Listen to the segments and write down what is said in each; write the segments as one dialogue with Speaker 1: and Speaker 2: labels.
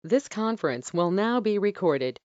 Speaker 1: This conference will now be recorded.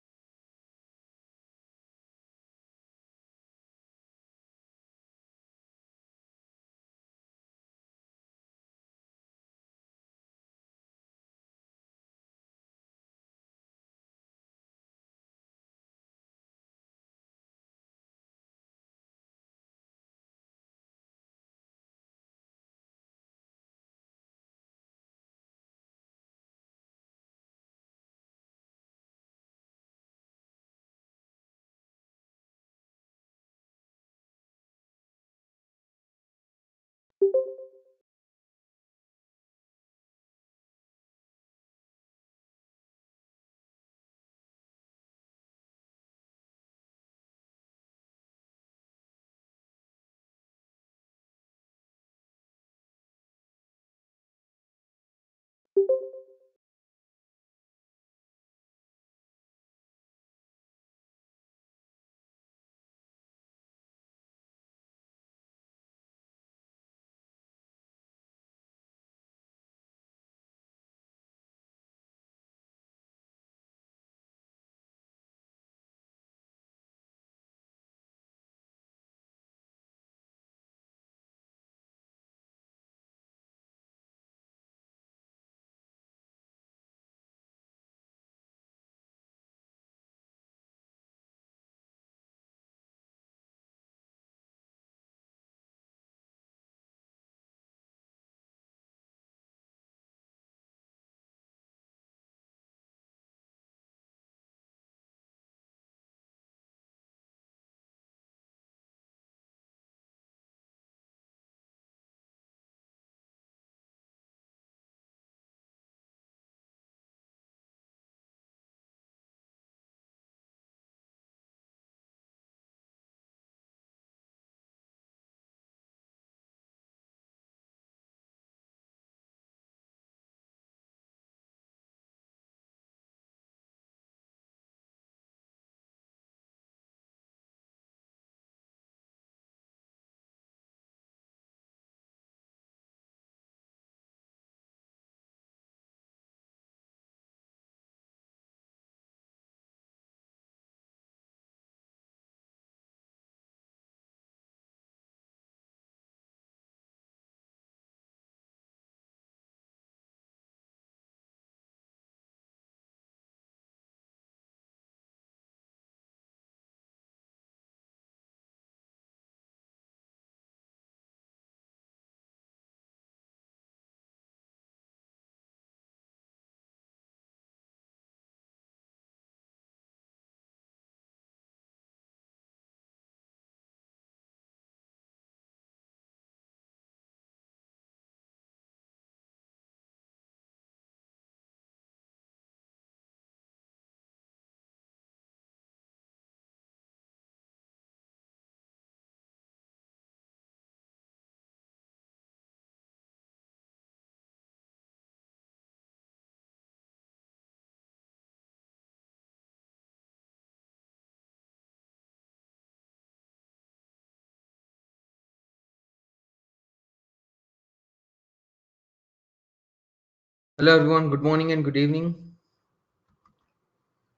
Speaker 2: Hello everyone, good morning and good evening.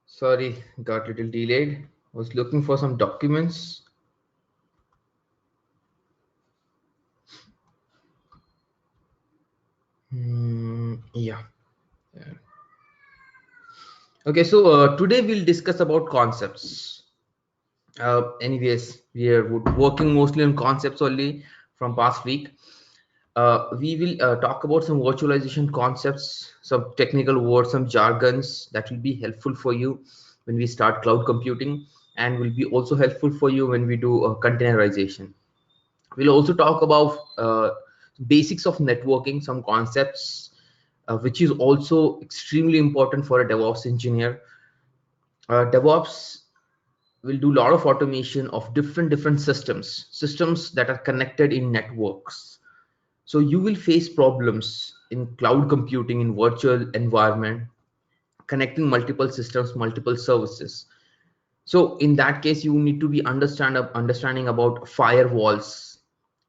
Speaker 2: Sorry, got a little delayed. Was looking for some documents. Yeah. Yeah. Okay, so today we'll discuss about concepts. Anyways, we are working mostly on concepts only from past week. We will talk about some virtualization concepts, some technical words, some jargons that will be helpful for you when we start cloud computing, and will be also helpful for you when we do containerization. We'll also talk about basics of networking, some concepts, which is also extremely important for a DevOps engineer. DevOps will do a lot of automation of different systems that are connected in networks. So you will face problems in cloud computing in virtual environment, connecting multiple systems, multiple services. So in that case, you need to be understanding about firewalls,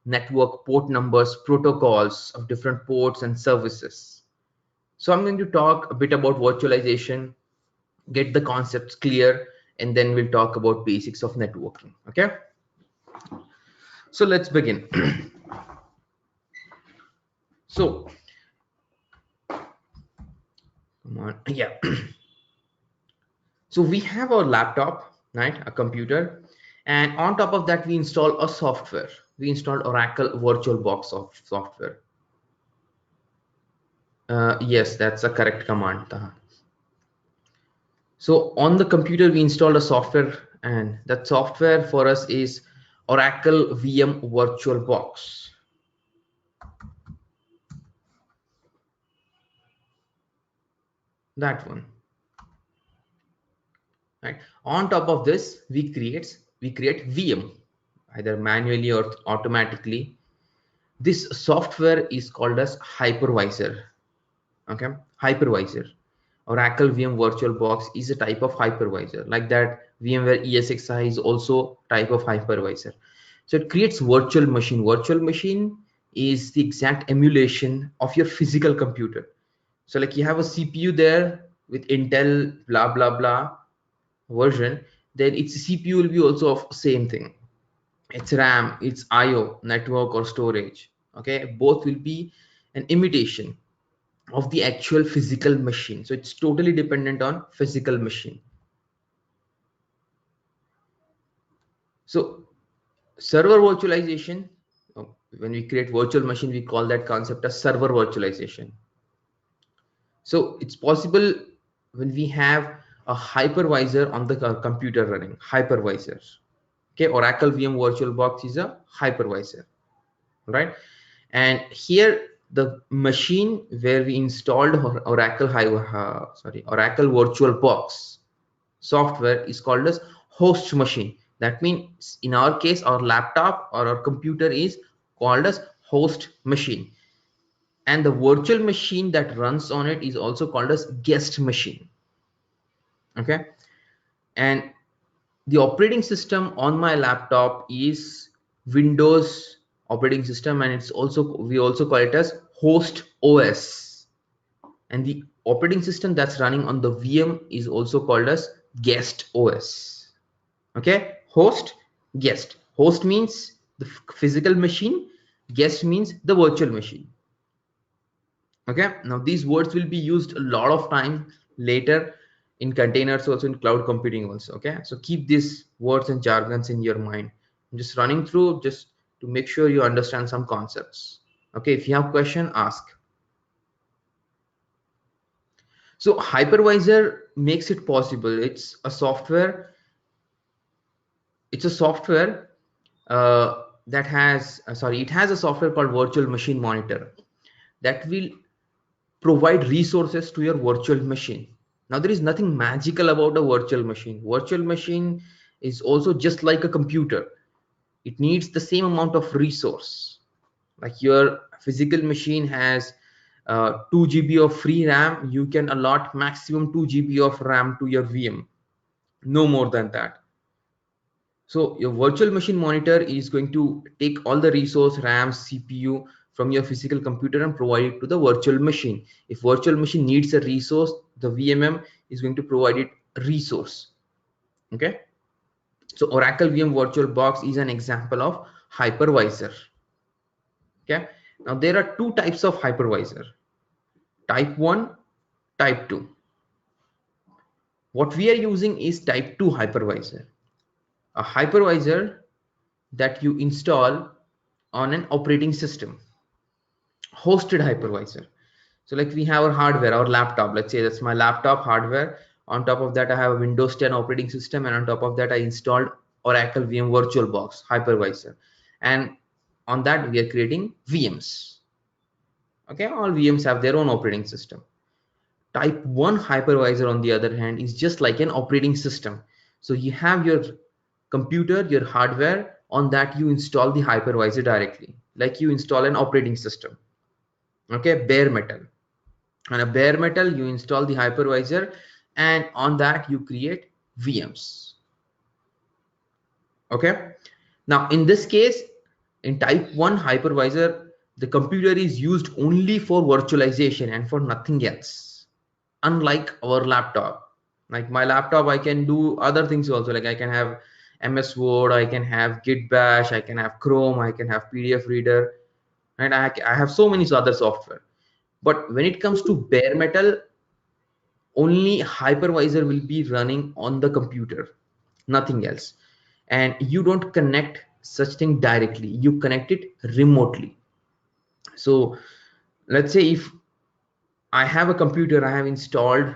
Speaker 2: network port numbers, protocols of different ports and services. So I'm going to talk a bit about virtualization, get the concepts clear, and then we'll talk about basics of networking. Okay, so let's begin. So come on, yeah. So we have our laptop, right, a computer, and on top of that we install a software. We installed Oracle VirtualBox software. Yes, that's a correct command, Taha. So on the computer we installed a software, and that software for us is Oracle VM VirtualBox. That one, right? On top of this we create VM, either manually or automatically. This software is called as hypervisor. Okay, hypervisor. Oracle VM VirtualBox is a type of hypervisor. Like that, VMware ESXi is also type of hypervisor. So it creates virtual machine. Virtual machine is the exact emulation of your physical computer. So like you have a CPU there with Intel blah blah blah version, then its CPU will be also of same thing. Its RAM, its IO, network or storage. Okay, both will be an imitation of the actual physical machine. So it's totally dependent on physical machine. So server virtualization, when we create virtual machine, we call that concept as server virtualization. So it's possible when we have a hypervisor on the computer running, hypervisors. Okay, Oracle VM VirtualBox is a hypervisor, right? And here the machine where we installed Oracle Oracle VirtualBox software is called as host machine. That means in our case our laptop or our computer is called as host machine, and the virtual machine that runs on it is also called as guest machine. Okay, and the operating system on my laptop is Windows operating system, and it's also, we also call it as host OS, and the operating system that's running on the VM is also called as guest OS. Okay, host, guest. Host means the physical machine, guest means the virtual machine. Okay, now these words will be used a lot of time later in containers, also in cloud computing also. Okay, so keep these words and jargons in your mind. I'm just running through just to make sure you understand some concepts. Okay, if you have question, ask. So hypervisor makes it possible. It's a software that has it has a software called virtual machine monitor that will provide resources to your virtual machine. Now there is nothing magical about a virtual machine. Virtual machine is also just like a computer. It needs the same amount of resource. Like your physical machine has 2 GB of free RAM, you can allot maximum 2 GB of RAM to your VM, no more than that. So your virtual machine monitor is going to take all the resource, RAM, CPU from your physical computer and provide it to the virtual machine. If virtual machine needs a resource, the VMM is going to provide it a resource. Okay. So Oracle VM VirtualBox is an example of hypervisor. Okay. Now there are two types of hypervisor: type 1, type 2. What we are using is type 2 hypervisor, a hypervisor that you install on an operating system, hosted hypervisor. So like we have our hardware, our laptop, let's say that's my laptop hardware. On top of that I have a Windows 10 operating system, and on top of that I installed Oracle VM VirtualBox hypervisor, and on that we are creating VMs. Okay, all VMs have their own operating system. Type 1 hypervisor on the other hand is just like an operating system. So you have your computer, your hardware, on that you install the hypervisor directly, like you install an operating system. Okay, bare metal. On a bare metal you install the hypervisor, and on that you create VMs. Okay, now in this case, in type 1 hypervisor, The computer is used only for virtualization and for nothing else. Unlike our laptop, like my laptop, I can do other things also. Like I can have MS Word, I can have Git Bash, I can have Chrome, I can have PDF Reader, and I have so many other software. But when it comes to bare metal, only hypervisor will be running on the computer, nothing else. And you don't connect such thing directly, you connect it remotely. So let's say if I have a computer, I have installed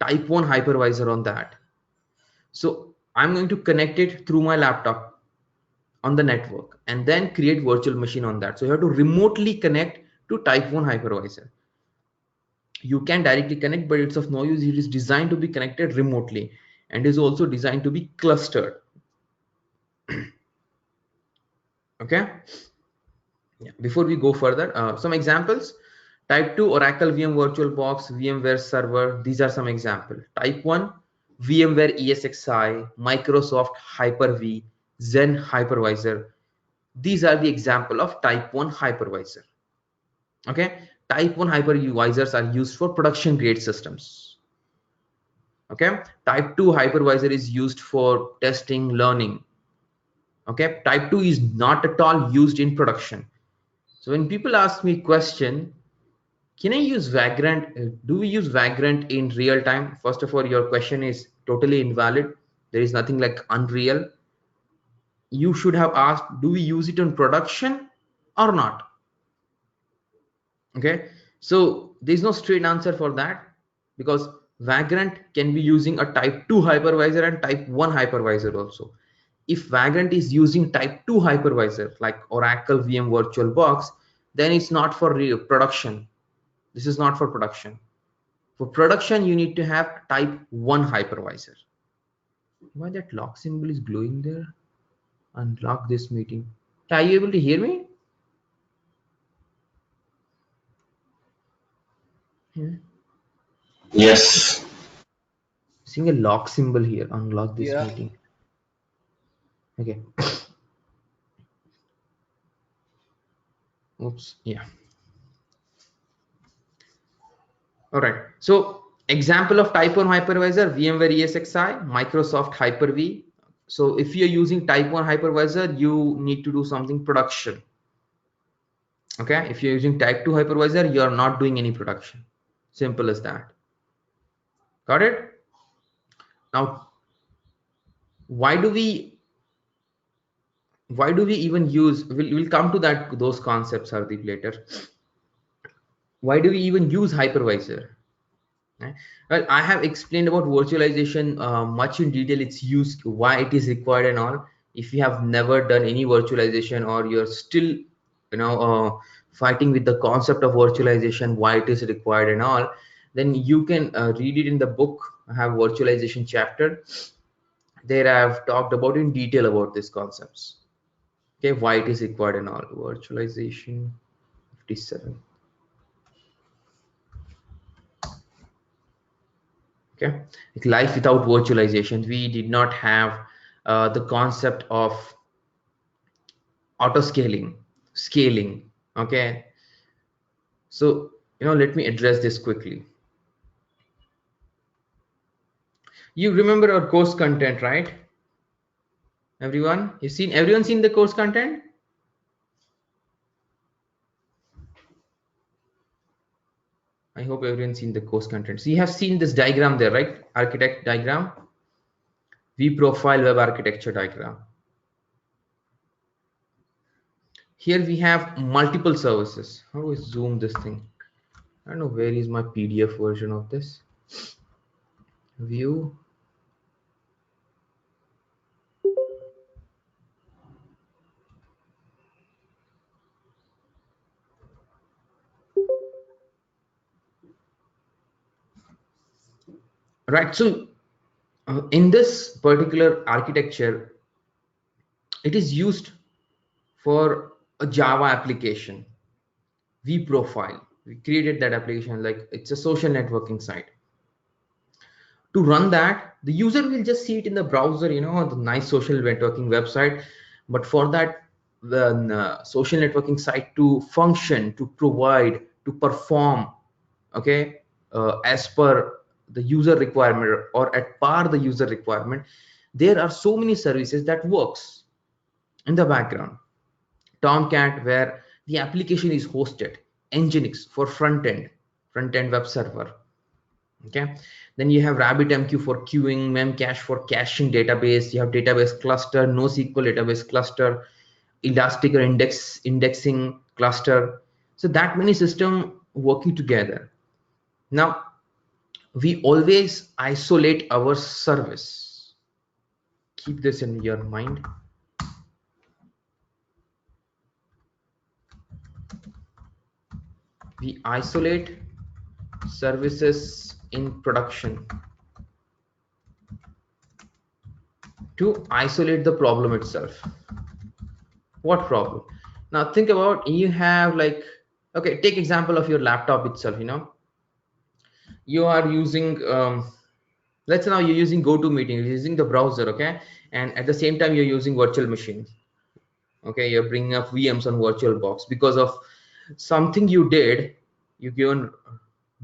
Speaker 2: type 1 hypervisor on that, so I'm going to connect it through my laptop on the network and then create virtual machine on that. So you have to remotely connect to type 1 hypervisor. You can directly connect, but it's of no use. It is designed to be connected remotely and is also designed to be clustered. Okay. Yeah. Before we go further, some examples. Type 2 Oracle VM VirtualBox, VMware Server. These are some examples. Type 1 VMware ESXi, Microsoft Hyper-V, Zen Hypervisor. These are the example of type 1 hypervisor. Okay. Type 1 hypervisors are used for production grade systems. Okay. Type 2 hypervisor is used for testing, learning. Okay. Type 2 is not at all used in production. So when people ask me question, can I use Vagrant? Do we use Vagrant in real time? First of all, your question is totally invalid. There is nothing like Unreal. You should have asked, do we use it in production or not? Okay. So there's no straight answer for that, because Vagrant can be using a type 2 hypervisor and type 1 hypervisor also. If Vagrant is using type 2 hypervisor like Oracle VM VirtualBox, then it's not for production. This is not for production. For production, you need to have type 1 hypervisor. Why that lock symbol is glowing there? Unlock this meeting. Are you able to hear me? Yeah.
Speaker 3: Yes.
Speaker 2: Seeing a lock symbol here. Unlock this
Speaker 4: Yeah.
Speaker 2: meeting. Okay. Oops. Yeah. All right. So example of type 1 hypervisor, VMware ESXi, Microsoft Hyper-V. So if you're using type 1 hypervisor, you need to do something production. Okay. If you're using type 2 hypervisor, you're not doing any production. Simple as that. Got it? Now, why do we even use, we'll come to that, those concepts, Hardeep, later. Why do we even use hypervisor? Right? Well, I have explained about virtualization much in detail, its use, why it is required and all. If you have never done any virtualization, or you're still fighting with the concept of virtualization, why it is required and all, then you can read it in the book. I have virtualization chapter. There I have talked about in detail about these concepts. Okay, why it is required and all. Virtualization 57. Okay, like life without virtualization, we did not have the concept of auto scaling. Okay, so let me address this quickly. You remember our course content, right? Everyone seen the course content? I hope everyone's seen the course content. So you have seen this diagram there, right? Architect diagram, vProfile web architecture diagram. Here we have multiple services. How do I zoom this thing? I don't know where is my PDF version of this. View. Right. So in this particular architecture, it is used for a Java application, vProfile. We created that application, like it's a social networking site. To run that, the user will just see it in the browser, the nice social networking website. But for that, the social networking site to function, to provide, to perform, okay, as per the user requirement or at par the user requirement, there are so many services that works in the background. Tomcat, where the application is hosted, Nginx for front end web server. Okay, then you have RabbitMQ for queuing, Memcache for caching database. You have database cluster, NoSQL database cluster, Elastic or indexing cluster. So that many system working together. Now we always isolate our service. Keep this in your mind. We isolate services in production to isolate the problem itself. What problem? Now think about, you have like, okay, take example of your laptop itself. You are using let's say now you're using GoToMeeting, you're using the browser, okay, and at the same time you're using virtual machines. Okay, you're bringing up VMs on VirtualBox because of something you did. You given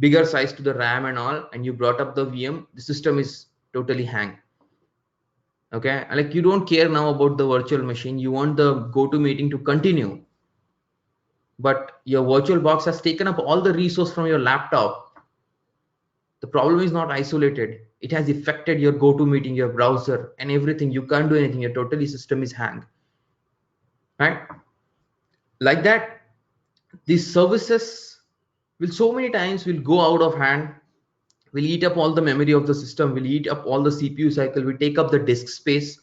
Speaker 2: bigger size to the RAM and all, and you brought up the VM, the system is totally hang. Okay, like you don't care now about the virtual machine, you want the GoToMeeting to continue, but your VirtualBox has taken up all the resource from your laptop. The problem is not isolated, it has affected your GoToMeeting, your browser and everything. You can't do anything, your totally system is hang, right? Like that, these services will so many times will go out of hand, will eat up all the memory of the system, will eat up all the CPU cycle, will take up the disk space,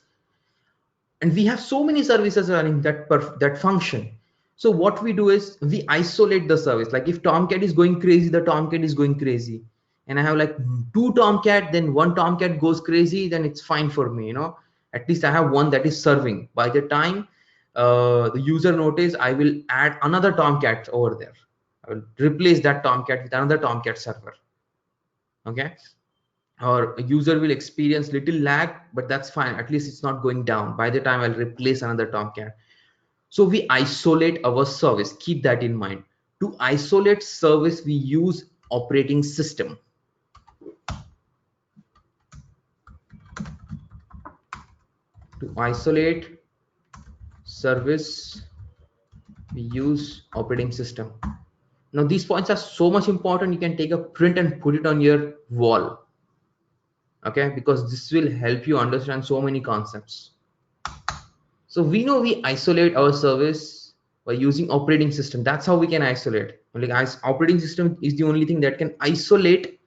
Speaker 2: and we have so many services running that function. So what we do is we isolate the service. Like if Tomcat is going crazy, the Tomcat is going crazy, and I have like two Tomcat, then one Tomcat goes crazy, then it's fine for me. At least I have one that is serving. By the time the user notice, I will add another Tomcat over there. I will replace that Tomcat with another Tomcat server. Okay, or a user will experience little lag, but that's fine, at least it's not going down. By the time I'll replace another Tomcat. So we isolate our service, keep that in mind. To isolate service, we use operating system. To isolate service, we use operating system. Now these points are so much important, you can take a print and put it on your wall. Okay, because this will help you understand so many concepts. So we know we isolate our service by using operating system. That's how we can isolate. Like operating system is the only thing that can isolate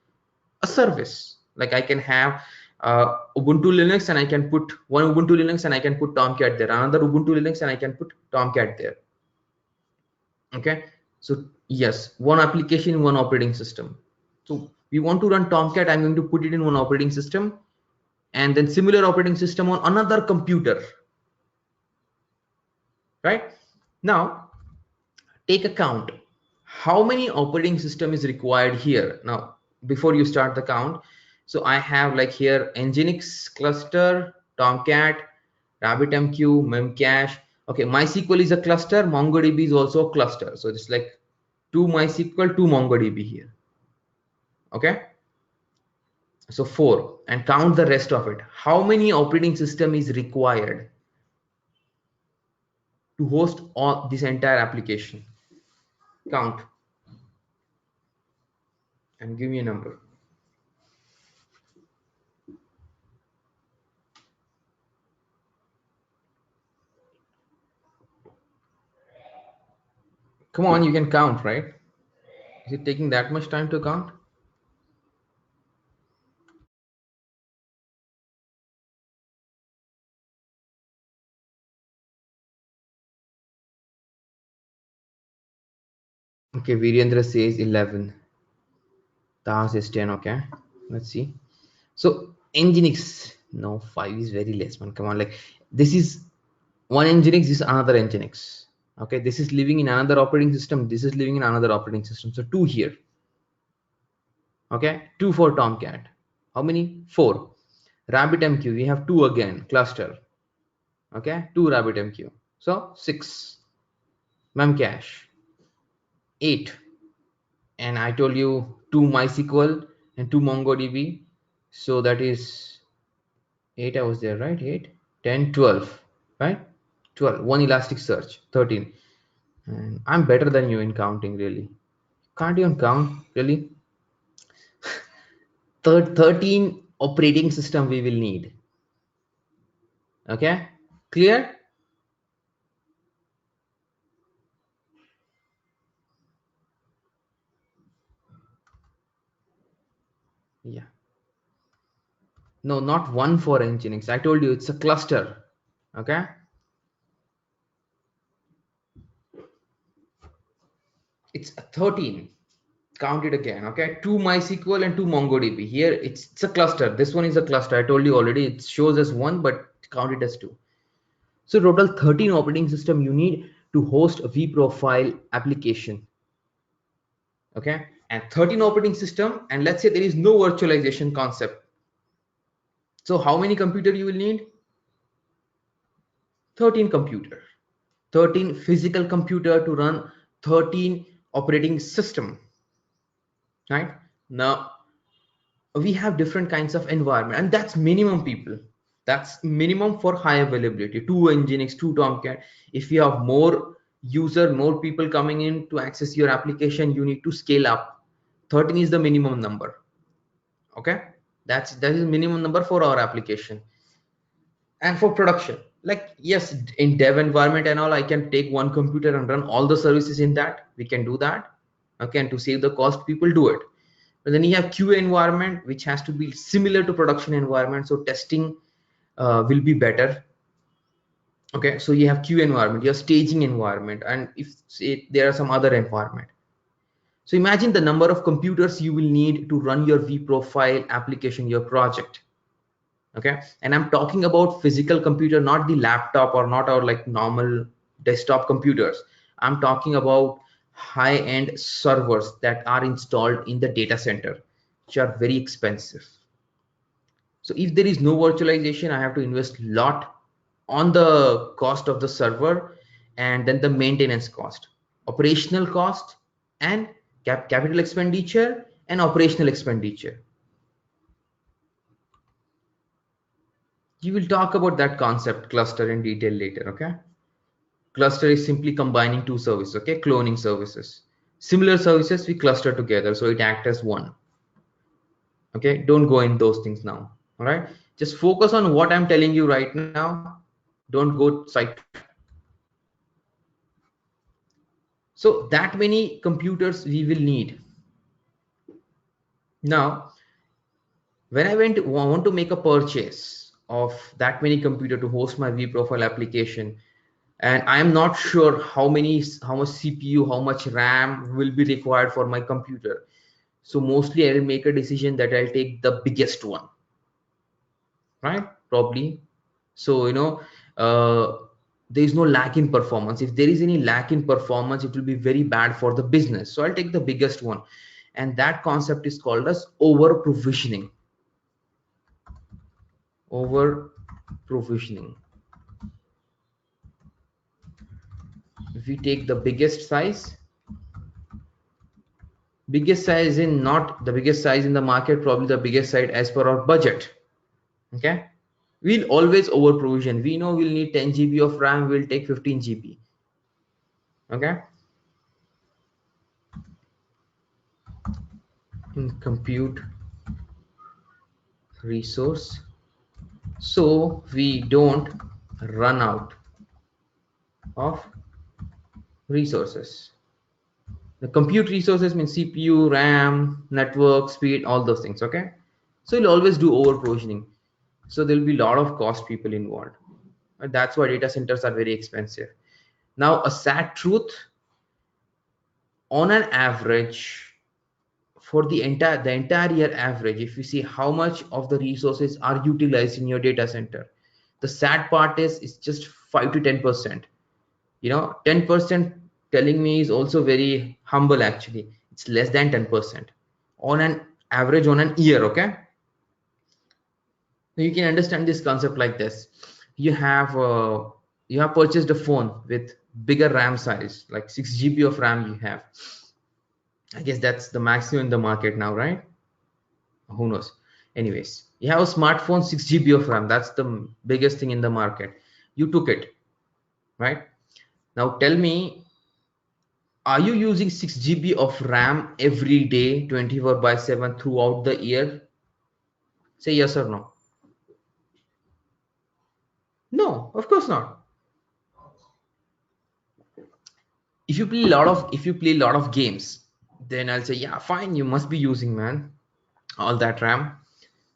Speaker 2: a service. Like I can have Ubuntu Linux and I can put one Ubuntu Linux and I can put Tomcat there. Another Ubuntu Linux and I can put Tomcat there. Okay. So yes, one application, one operating system. So we want to run Tomcat. I'm going to put it in one operating system, and then similar operating system on another computer. Right now, take a count. How many operating system is required here? Now, before you start the count, so I have like here Nginx cluster, Tomcat, RabbitMQ, Memcache. Okay, MySQL is a cluster, MongoDB is also a cluster. So it's like two MySQL, two MongoDB here. Okay, so 4, and count the rest of it. How many operating system is required to host all this entire application? Count and give me a number. Come on, you can count, right? Is it taking that much time to count? Okay, Virendra says 11. Tas is 10. Okay, let's see. So Nginx, no, 5 is very less, man. Come on, like this is one Nginx, this is another Nginx. Okay, this is living in another operating system, this is living in another operating system. So 2 here. Okay, 2 for Tomcat. How many? 4. RabbitMQ, we have 2 again, cluster. Okay, 2 RabbitMQ. So 6 memcache, 8, and I told you 2 MySQL and 2 MongoDB. So that is 8. I was there, right? 8, 10, 12, right? 12. 1 Elasticsearch, 13. And I'm better than you in counting, really. Can't even count, really. 13 operating system we will need. Okay, clear? Yeah. No, not one for Nginx. I told you it's a cluster. Okay. It's 13. Count it again. Okay. 2 MySQL and 2 MongoDB. Here it's a cluster. This one is a cluster. I told you already. It shows as one, but count it as two. So total 13 operating system you need to host a vProfile application. Okay. And 13 operating system. And let's say there is no virtualization concept. So how many computer you will need? 13 computer. 13 physical computer to run 13 operating system, right? Now we have different kinds of environment, and that's minimum people. That's minimum for high availability. 2 Nginx, 2 Tomcat. If you have more user, more people coming in to access your application, you need to scale up. 13 is the minimum number. Okay, that is minimum number for our application. And for production, like, yes, in dev environment and all, I can take one computer and run all the services in that. We can do that. Okay, and to save the cost, people do it. But then you have QA environment, which has to be similar to production environment, so testing will be better. Okay, so you have QA environment, your staging environment, and if say there are some other environment. So imagine the number of computers you will need to run your vProfile application, your project. Okay, and I'm talking about physical computer, not the laptop or not our like normal desktop computers. I'm talking about high-end servers that are installed in the data center, which are very expensive. So if there is no virtualization, I have to invest a lot on the cost of the server, and then the maintenance cost, operational cost, and capital expenditure and operational expenditure. You will talk about that concept cluster in detail later. Okay, cluster is simply combining two services. Okay, cloning services, similar services we cluster together so it acts as one. Okay, don't go in those things now. All right, just focus on what I'm telling you right now. Don't go sidetrack. So that many computers we will need. Now when I want to make a purchase of that many computer to host my vProfile application, and I am not sure how much CPU, how much RAM will be required for my computer. So mostly I will make a decision that I'll take the biggest one, right? Probably. So there is no lack in performance. If there is any lack in performance, it will be very bad for the business. So I'll take the biggest one, and that concept is called as over provisioning. Over provisioning. If we take the biggest size in not the biggest size in the market, probably the biggest size as per our budget. Okay, we'll always over provision. We know we'll need 10 GB of RAM, we'll take 15 GB. Okay, in compute resource, so we don't run out of resources. The compute resources means CPU, RAM, network, speed, all those things. Okay, so you'll always do over provisioning. So there'll be a lot of cost people involved. And that's why data centers are very expensive. Now, a sad truth, on an average, for the entire year average, if you see how much of the resources are utilized in your data center, the sad part is it's just 5 to 10%. 10% telling me is also very humble. Actually, it's less than 10% on an average on an year. Okay, you can understand this concept like this. You have you have purchased a phone with bigger RAM size, like 6 GB of RAM you have. I guess that's the maximum in the market now, right? Who knows? Anyways, you have a smartphone, 6 GB of RAM. That's the biggest thing in the market. You took it, right? Now tell me, are you using 6 GB of RAM every day, 24 by 7 throughout the year? Say yes or no. No, of course not. If you play a lot of games, then I'll say, yeah, fine, you must be using, man, all that RAM.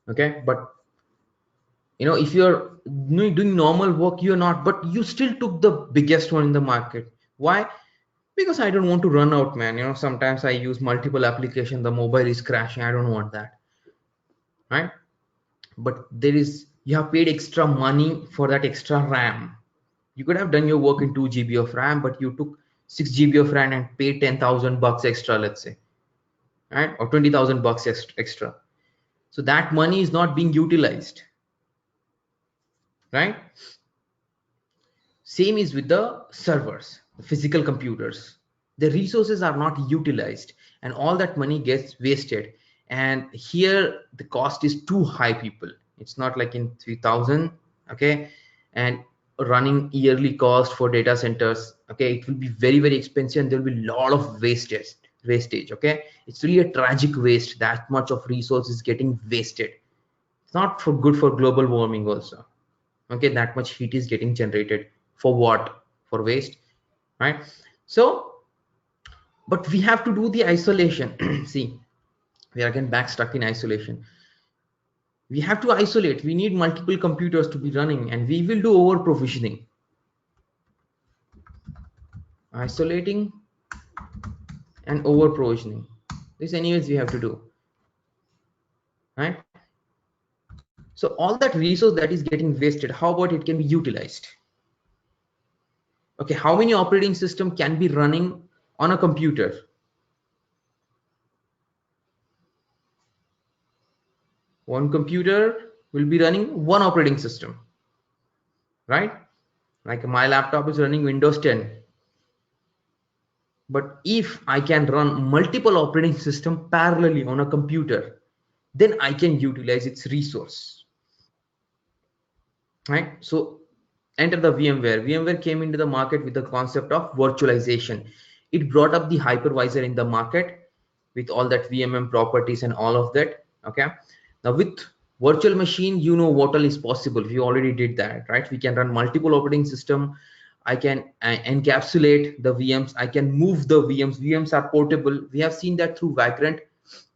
Speaker 2: Okay, but if you're doing normal work, you're not, but you still took the biggest one in the market. Why? Because I don't want to run out, man. Sometimes I use multiple applications, the mobile is crashing, I don't want that, right? But you have paid extra money for that extra RAM. You could have done your work in 2 GB of RAM, but you took 6 GB of RAM and paid 10,000 bucks extra, let's say, right? Or 20,000 bucks extra. So that money is not being utilized, right? Same is with the servers, the physical computers. The resources are not utilized and all that money gets wasted. And here the cost is too high, people. It's not like in 3000, okay? And running yearly cost for data centers, okay? It will be very, very expensive and there will be a lot of wastage, okay? It's really a tragic waste. That much of resources getting wasted. It's not for good for global warming also, okay? That much heat is getting generated for what? For waste, right? So but we have to do the isolation. See, we are again back stuck in isolation. We have to isolate. We need multiple computers to be running and we will do over provisioning. Isolating and over provisioning, this anyways we have to do, right? So all that resource that is getting wasted, how about it can be utilized? Okay, how many operating system can be running on a computer? One computer will be running one operating system, right? Like my laptop is running Windows 10. But if I can run multiple operating system parallelly on a computer, then I can utilize its resource, right? So enter the VMware. VMware came into the market with the concept of virtualization. It brought up the hypervisor in the market with all that VMM properties and all of that, okay? Now with virtual machine, what all is possible. We already did that, right? We can run multiple operating system. I can encapsulate the VMs. I can move the VMs. VMs are portable. We have seen that through Vagrant.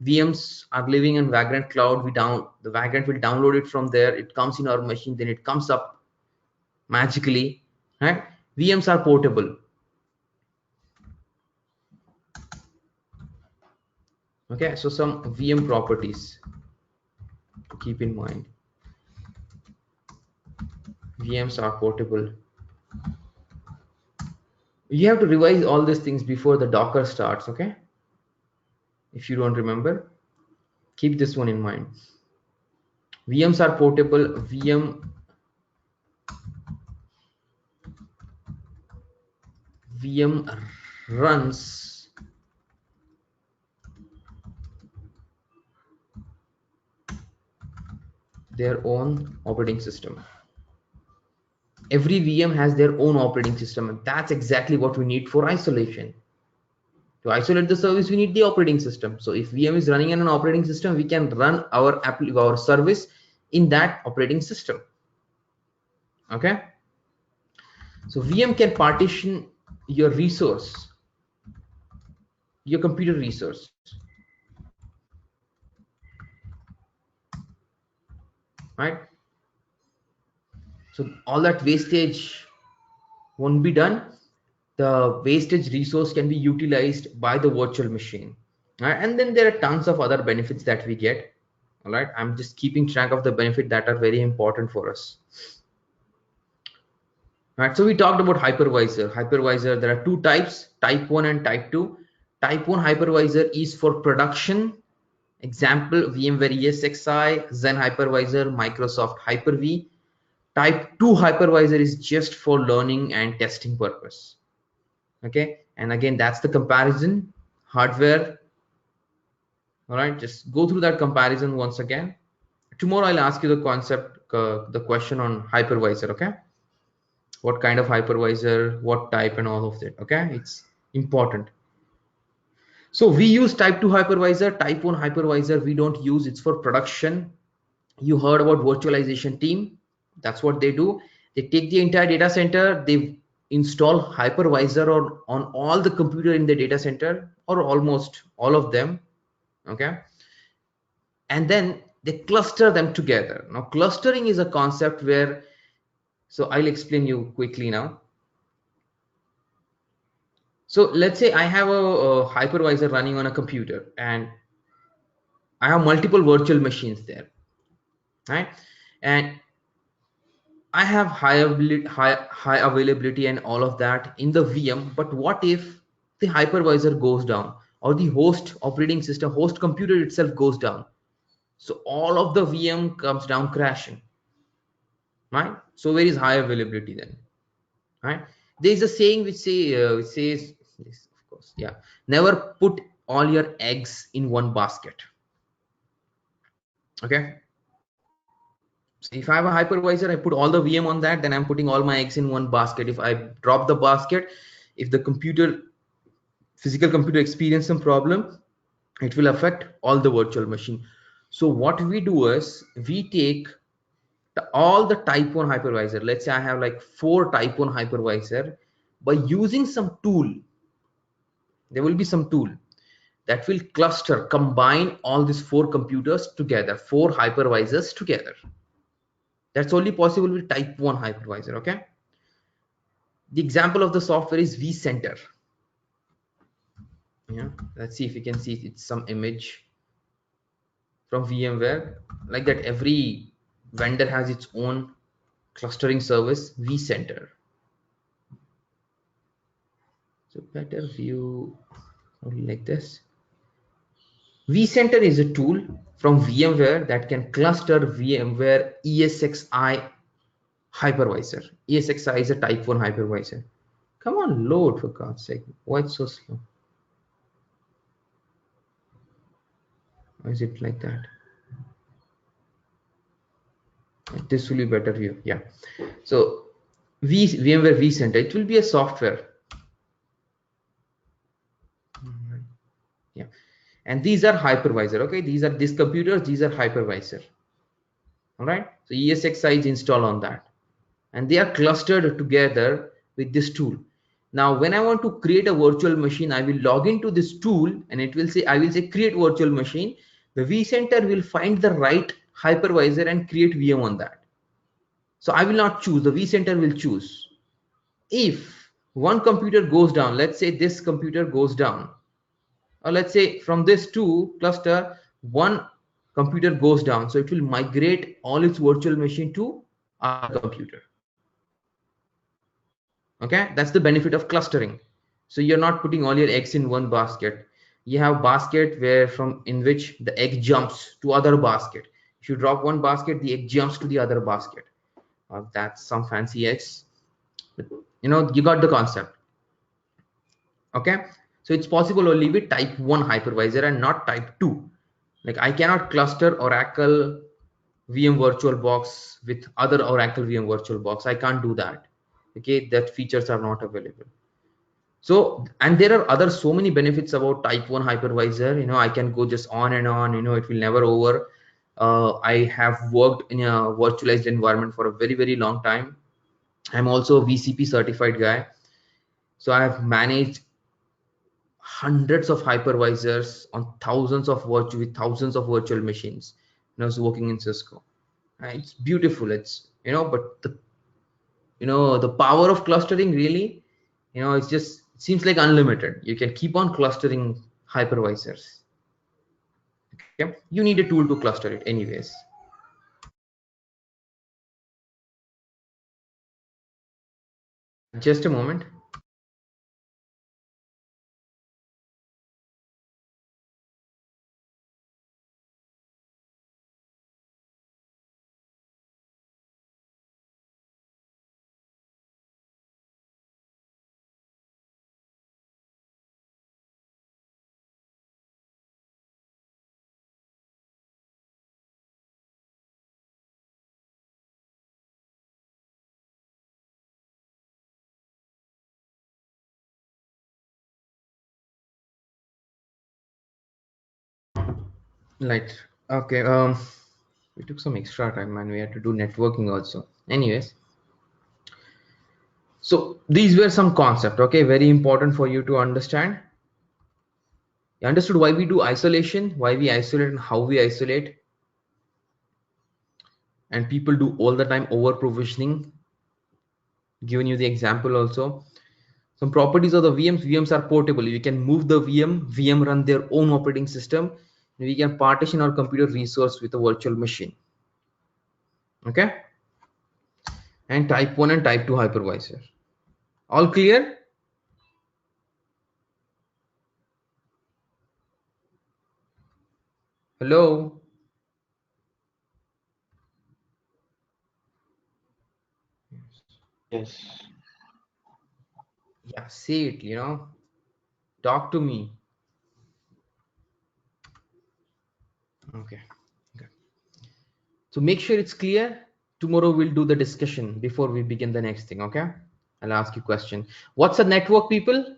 Speaker 2: VMs are living in Vagrant cloud. The Vagrant will download it from there. It comes in our machine, then it comes up magically, right? VMs are portable. Okay, so some VM properties to keep in mind. VMs are portable. You have to revise all these things before the Docker starts, okay? If you don't remember, keep this one in mind. VMs are portable. VM runs their own operating system. Every VM has their own operating system, and that's exactly what we need for isolation. To isolate the service, we need the operating system. So if VM is running in an operating system, we can run our service in that operating system. Okay. So VM can partition your resource, your computer resource. Right. So all that wastage won't be done. The wastage resource can be utilized by the virtual machine, right? And then there are tons of other benefits that we get. All right, I'm just keeping track of the benefit that are very important for us. All right, so we talked about hypervisor. There are two types, type 1 and type 2. Type 1 hypervisor is for production. Example, VMware ESXi, Xen hypervisor, Microsoft Hyper-V. Type 2 hypervisor is just for learning and testing purpose. Okay, and again, that's the comparison hardware. All right, just go through that comparison once again. Tomorrow I'll ask you the concept, the question on hypervisor. Okay, what kind of hypervisor, what type, and all of that. Okay, it's important. So we use type 2 hypervisor. Type 1 hypervisor we don't use. It's for production. You heard about virtualization team. That's what they do. They take the entire data center, they install hypervisor on all the computer in the data center, or almost all of them. Okay, and then they cluster them together. Now clustering is a concept where, so I'll explain you quickly now. So let's say I have a hypervisor running on a computer, and I have multiple virtual machines there, right? And I have high availability and all of that in the VM, but what if the hypervisor goes down, or the host operating system, host computer itself goes down? So all of the VM comes down crashing, right? So where is high availability then, right? There is a saying which says, yes, of course, yeah, never put all your eggs in one basket. Okay, so if I have a hypervisor, I put all the VM on that, then I'm putting all my eggs in one basket. If I drop the basket, if the physical computer experience some problem, it will affect all the virtual machine. So what we do is we take all the type 1 hypervisor. Let's say I have like 4 type 1 hypervisor. By using some tool, there will be some tool that will cluster, combine all these 4 computers together, 4 hypervisors together. That's only possible with type 1 hypervisor. Okay, the example of the software is vCenter. Yeah, let's see if you can see it's some image from VMware. Like that, every vendor has its own clustering service, vCenter. So better view like this. vCenter is a tool from VMware that can cluster VMware ESXi hypervisor. ESXi is a type 1 hypervisor. Come on, load, for God's sake. Why it's so slow? Why is it like that? This will be better view. Yeah. So VMware vCenter, it will be a software. Yeah. And these are hypervisor. Okay, these computers, these are hypervisor. All right. So ESXi is installed on that, and they are clustered together with this tool. Now, when I want to create a virtual machine, I will log into this tool, and it will say, I will say create virtual machine. The vCenter will find the right hypervisor and create VM on that. So I will not choose, the vCenter will choose. If one computer goes down, let's say this computer goes down, or let's say from this two cluster, one computer goes down, so it will migrate all its virtual machine to other computer. Okay, that's the benefit of clustering. So you're not putting all your eggs in one basket. You have basket where from in which the egg jumps to other basket. If you drop one basket, the egg jumps to the other basket. That's some fancy eggs. But, you got the concept. Okay, so it's possible only with type 1 hypervisor and not type 2. Like I cannot cluster Oracle VM VirtualBox with other Oracle VM VirtualBox. I can't do that. Okay, that features are not available. So, and there are other so many benefits about type 1 hypervisor. I can go just on and on. It will never over. I have worked in a virtualized environment for a very, very long time. I'm also a VCP certified guy. So I have managed hundreds of hypervisors on thousands of virtual machines when I was working in Cisco. It's beautiful. But the power of clustering really, it seems like unlimited. You can keep on clustering hypervisors. Okay, you need a tool to cluster it anyways. Just a moment. Right. Okay. We took some extra time, man. We had to do networking also. Anyways, so these were some concept. Okay, very important for you to understand. You understood why we do isolation, why we isolate, and how we isolate. And people do all the time over provisioning. Giving you the example also. Some properties of the VMs. VMs are portable. You can move the VM run their own operating system. And we can partition our computer resource with a virtual machine. Okay. And type 1 and type 2 hypervisor. All clear? Hello?
Speaker 3: Yes.
Speaker 2: Yeah, say it, talk to me. Okay. Okay. So make sure it's clear. Tomorrow we'll do the discussion before we begin the next thing. Okay. I'll ask you a question. What's a network, people?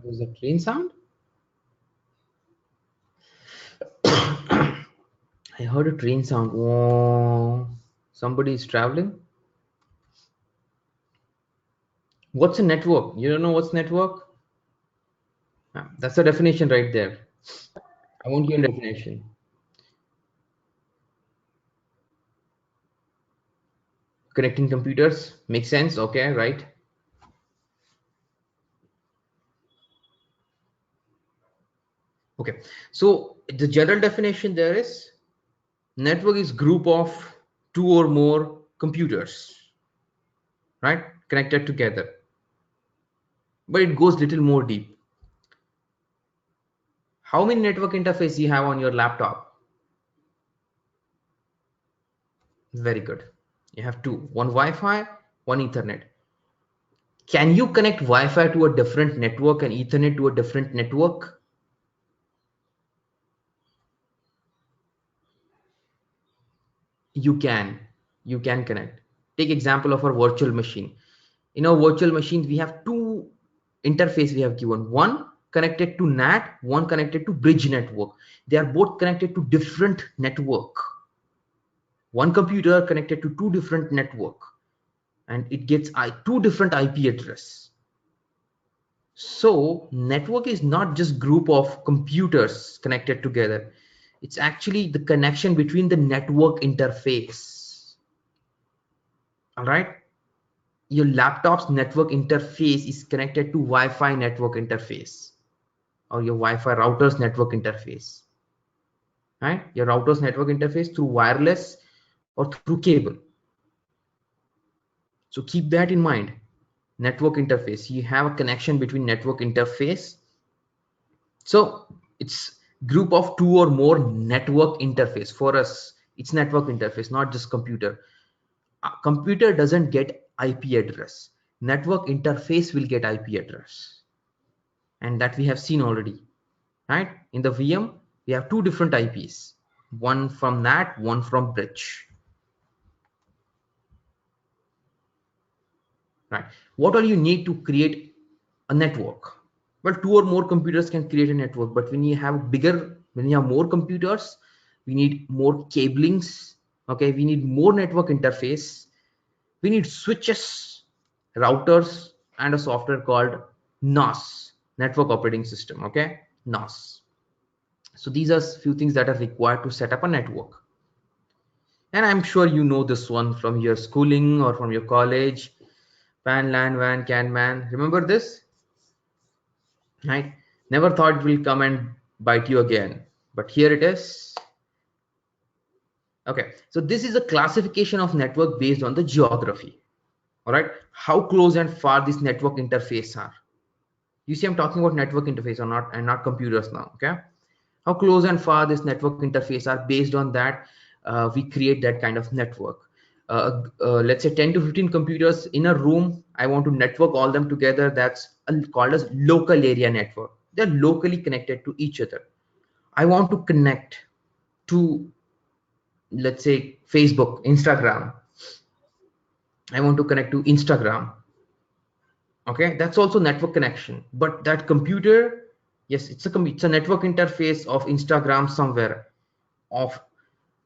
Speaker 2: Was the train sound? I heard a train sound. Oh, somebody is traveling. What's a network? You don't know what's network? Ah, that's the definition right there. I won't give a definition. Connecting computers makes sense. Okay, right? Okay. So the general definition there is network is group of two or more computers, right? Connected together. But it goes little more deep. How many network interface you have on your laptop? Very good. You have two, one Wi-Fi, one Ethernet. Can you connect Wi-Fi to a different network and Ethernet to a different network? You can. You can connect. Take example of our virtual machine. In our virtual machines, we have two interface we have given. One connected to NAT, one connected to bridge network. They are both connected to different network. One computer connected to two different network, and it gets two different IP address. So network is not just group of computers connected together. It's actually the connection between the network interface. All right. Your laptop's network interface is connected to Wi-Fi network interface or your Wi-Fi router's network interface. Right? Your router's network interface through wireless or through cable. So keep that in mind. Network interface. You have a connection between network interface. So it's group of two or more network interface. For us, it's network interface, not just computer. A computer doesn't get IP address. Network interface will get IP address. And that we have seen already. Right? In the VM, we have two different IPs. One from NAT, one from bridge. Right? What all you need to create a network? Well, two or more computers can create a network, but when you have more computers, we need more cablings. Okay, we need more network interface. We need switches, routers, and a software called NOS, Network Operating System. Okay, NOS. So these are few things that are required to set up a network. And I'm sure you know this one from your schooling or from your college. WAN, LAN, WAN, CAN, MAN. Remember this? Right? Never thought it will come and bite you again. But here it is. Okay. So this is a classification of network based on the geography. All right. How close and far this network interface are. You see, I'm talking about network interface or not, and not computers now. Okay. How close and far this network interface are. Based on that, we create that kind of network. Let's say 10 to 15 computers in a room. I want to network all them together. That's called as local area network. They're locally connected to each other. I want to connect to let's say Facebook, Instagram. I want to connect to Instagram. Okay, that's also network connection. But that computer, yes, it's a network interface of Instagram somewhere, of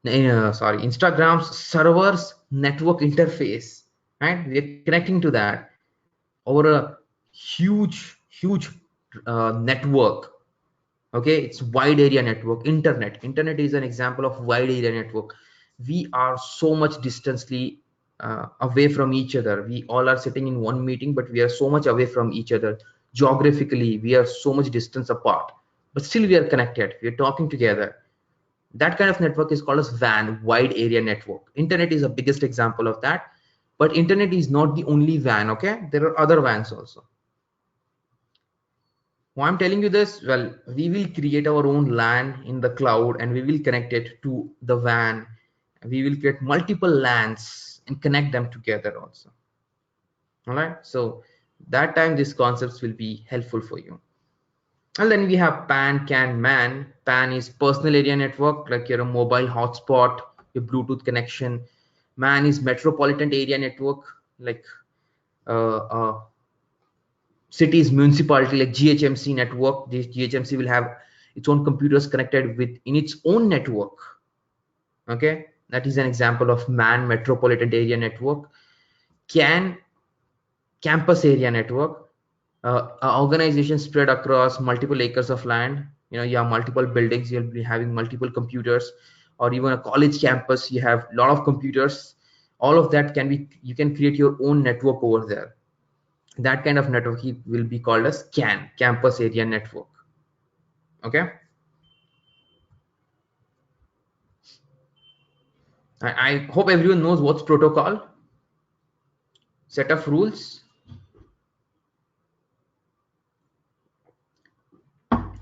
Speaker 2: sorry, Instagram's server's network interface, right? We are connecting to that over a huge network. Okay, it's wide area network. Internet is an example of wide area network. We are so much distantly away from each other. We all are sitting in one meeting, but we are so much away from each other. Geographically, we are so much distance apart, but still we are connected. We are talking together. That kind of network is called as WAN, wide area network. Internet is the biggest example of that, but internet is not the only WAN. Okay, there are other WANs also. Why I'm telling you this? Well, we will create our own LAN in the cloud and we will connect it to the WAN. We will create multiple LANs and connect them together also. All right. So that time these concepts will be helpful for you. And then we have PAN, CAN, MAN. PAN is personal area network, like your mobile hotspot, your Bluetooth connection. MAN is metropolitan area network, like cities, municipality, like GHMC network. This GHMC will have its own computers connected with in its own network. Okay, that is an example of MAN, metropolitan area network. CAN, campus area network. Organization spread across multiple acres of land. You have multiple buildings, you'll be having multiple computers, or even a college campus, you have a lot of computers. All of that can be, you can create your own network over there. That kind of network will be called as CAN, campus area network. Okay, I hope everyone knows what's protocol. Set of rules.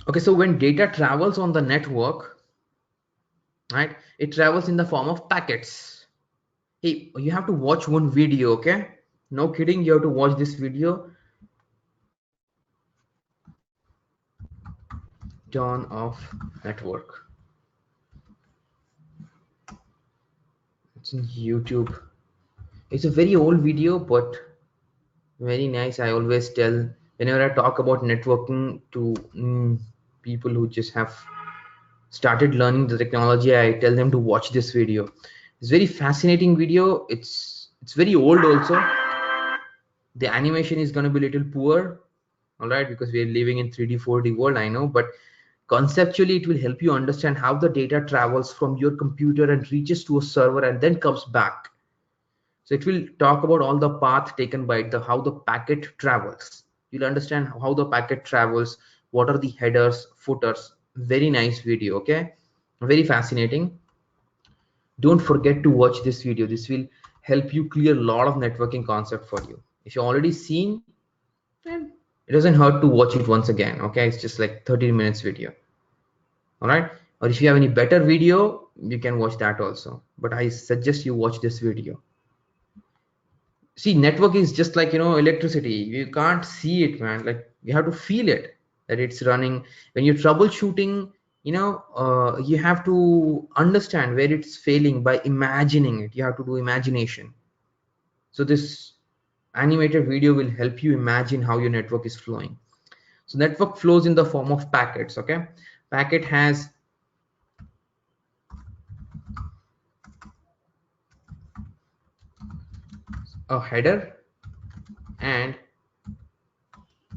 Speaker 2: Okay, so when data travels on the network, right, it travels in the form of packets. Hey, you have to watch one video. Okay, no kidding, you have to watch this video. Dawn of network. It's in YouTube. It's a very old video, but very nice. I always tell whenever I talk about networking to people who just have started learning the technology, I tell them to watch this video. It's very fascinating video. It's very old also. The animation is going to be a little poor, all right, because we are living in 3D 4D world, I know, but conceptually it will help you understand how the data travels from your computer and reaches to a server and then comes back. So it will talk about all the path taken by it, the how the packet travels. You'll understand how the packet travels, what are the headers, footers. Very nice video. Okay, very fascinating. Don't forget to watch this video. This will help you clear a lot of networking concept for you. If you already seen, then it doesn't hurt to watch it once again. Okay, it's just like 13 minutes video. All right, or if you have any better video, you can watch that also, but I suggest you watch this video. See, network is just like, electricity. You can't see it, man. Like, you have to feel it, that it's running. When you're troubleshooting, you have to understand where it's failing by imagining it. You have to do imagination. So this animated video will help you imagine how your network is flowing. So network flows in the form of packets. Okay, packet has a header and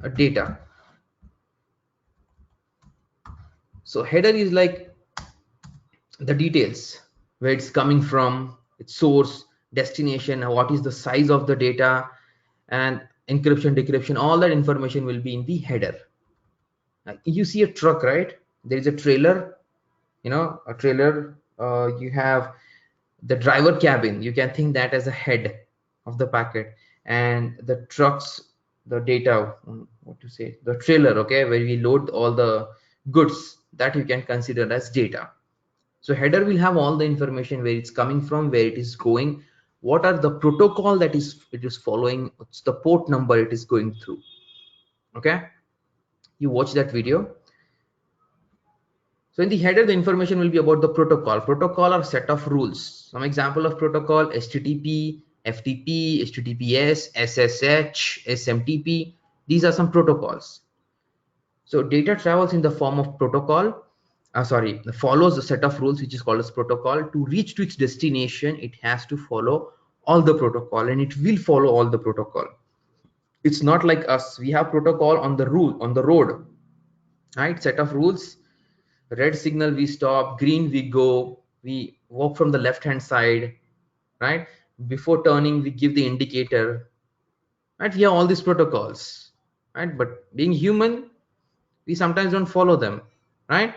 Speaker 2: a data. So header is like the details, where it's coming from, its source, destination, what is the size of the data, and encryption, decryption, all that information will be in the header. You see a truck, right? There is a trailer, a trailer. You have the driver cabin. You can think that as a head of the packet, and the trucks, the data, what to say, the trailer, okay, where we load all the goods, that you can consider as data. So header will have all the information, where it's coming from, where it is going, what are the protocol that it is following, what's the port number it is going through. Okay, you watch that video. So in the header, the information will be about the protocol. Protocol are set of rules. Some example of protocol: HTTP, FTP, HTTPS, SSH, SMTP. These are some protocols. So data travels in the form of protocol. Follows a set of rules which is called as protocol. To reach to its destination, it has to follow all the protocol, and it will follow all the protocol. It's not like us. We have protocol on the road, right? Set of rules. Red signal we stop, green we go, we walk from the left hand side, right? Before turning we give the indicator, right? We have all these protocols, right? But being human, we sometimes don't follow them, right?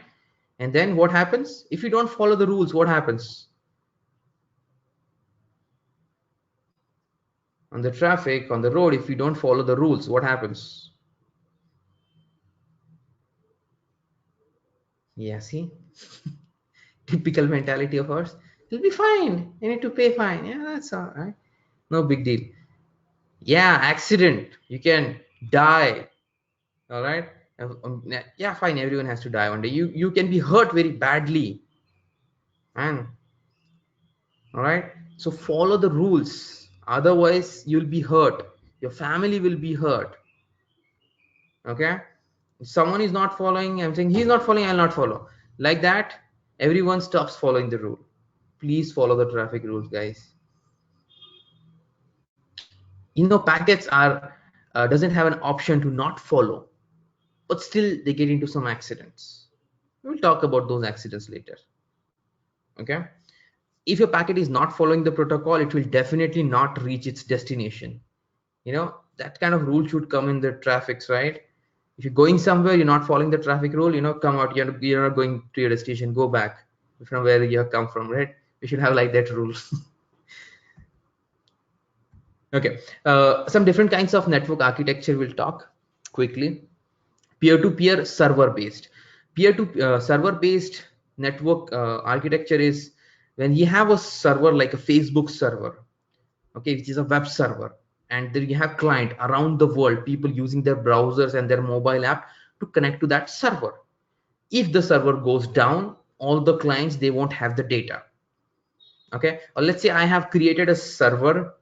Speaker 2: And then what happens if you don't follow the rules? What happens on the traffic, on the road? If you don't follow the rules, what happens? Yeah, see. Typical mentality of ours. It'll be fine, you need to pay fine. Yeah, that's all right, no big deal. Yeah, accident, you can die. All right. Yeah, fine, everyone has to die one day. You can be hurt very badly, man. All right. So follow the rules, otherwise you'll be hurt, your family will be hurt. Okay. If someone is not following, I'm saying he's not following, I'll not follow. Like that, everyone stops following the rule. Please follow the traffic rules, guys. Packets are doesn't have an option to not follow, but still they get into some accidents. We'll talk about those accidents later. Okay. If your packet is not following the protocol, it will definitely not reach its destination. That kind of rule should come in the traffics, right? If you're going somewhere, you're not following the traffic rule, come out, you're not going to your destination, go back from where you have come from, right? We should have like that rule. Okay. Some different kinds of network architecture we'll talk quickly. Peer-to-peer server based. Server based network architecture is when you have a server like a Facebook server, okay, which is a web server, and then you have client around the world, people using their browsers and their mobile app to connect to that server. If the server goes down, all the clients, they won't have the data. Okay. Or let's say I have created a server.